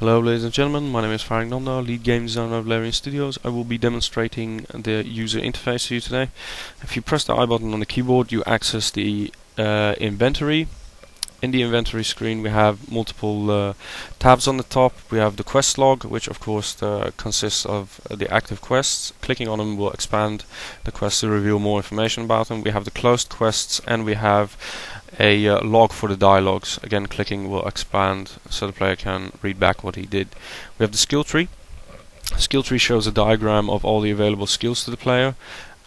Hello ladies and gentlemen, my name is Faring Nanda, lead game designer of Larian Studios. I will be demonstrating the user interface to you today. If you press the I button on the keyboard, you access the inventory. In the inventory screen we have multiple tabs on the top. We have the quest log, which of course consists of the active quests. Clicking on them will expand the quests to reveal more information about them. We have the closed quests, and we have a log for the dialogues. Again, clicking will expand so the player can read back what he did. We have the skill tree. Skill tree shows a diagram of all the available skills to the player.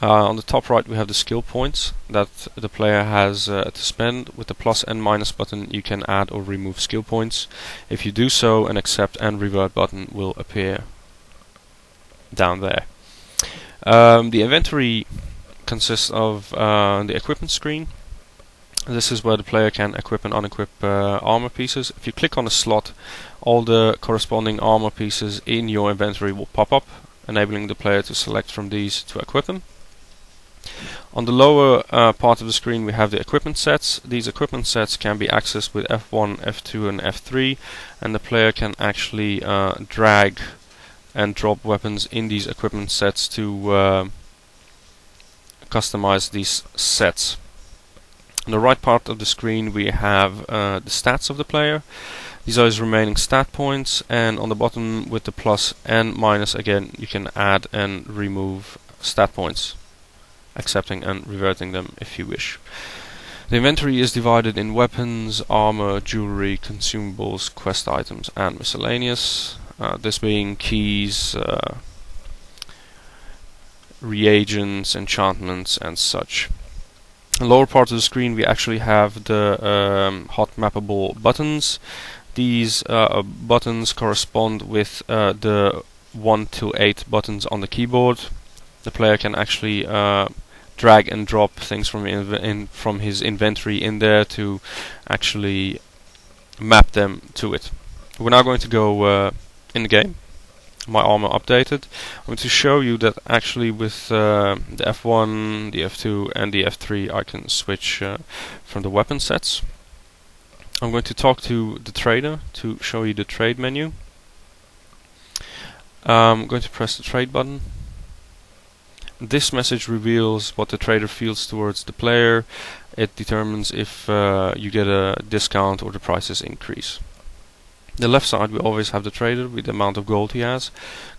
On the top right we have the skill points that the player has to spend. With the plus and minus button you can add or remove skill points. If you do so, an accept and revert button will appear down there. The inventory consists of the equipment screen. This is where the player can equip and unequip armor pieces. If you click on a slot, all the corresponding armor pieces in your inventory will pop up, enabling the player to select from these to equip them. On the lower part of the screen we have the equipment sets. These equipment sets can be accessed with F1, F2 and F3, and the player can actually drag and drop weapons in these equipment sets to customize these sets. On the right part of the screen we have the stats of the player. These are his remaining stat points, and on the bottom with the plus and minus again you can add and remove stat points, accepting and reverting them if you wish. The inventory is divided in weapons, armor, jewelry, consumables, quest items and miscellaneous, this being keys, reagents, enchantments and such. In the lower part of the screen we actually have the hot mappable buttons. These buttons correspond with the 1 to 8 buttons on the keyboard. The player can actually drag and drop things from his inventory in there to actually map them to it. We're now going to go in the game. My armor updated. I'm going to show you that actually with the F1, the F2 and the F3 I can switch from the weapon sets. I'm going to talk to the trader to show you the trade menu. I'm going to press the trade button. This message reveals what the trader feels towards the player. It determines if you get a discount or the prices increase. The left side we always have the trader with the amount of gold he has.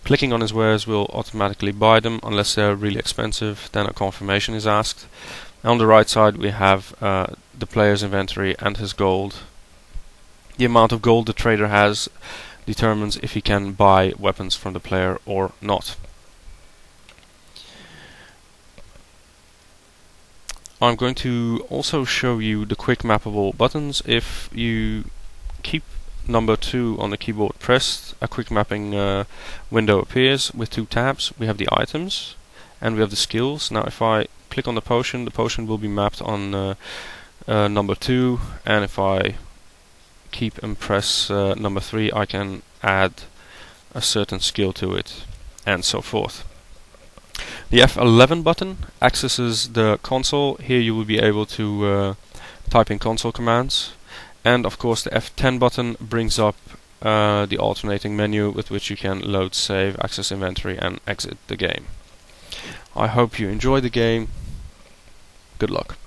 Clicking on his wares will automatically buy them unless they're really expensive, then a confirmation is asked. On the right side we have the player's inventory and his gold. The amount of gold the trader has determines if he can buy weapons from the player or not. I'm going to also show you the quick mappable buttons. If you keep number 2 on the keyboard pressed, a quick mapping window appears with 2 tabs. We have the items and we have the skills. Now if I click on the potion will be mapped on number 2, and if I keep and press number 3 I can add a certain skill to it, and so forth. The F11 button accesses the console. Here you will be able to type in console commands. And of course the F10 button brings up the alternating menu with which you can load, save, access inventory and exit the game. I hope you enjoy the game. Good luck.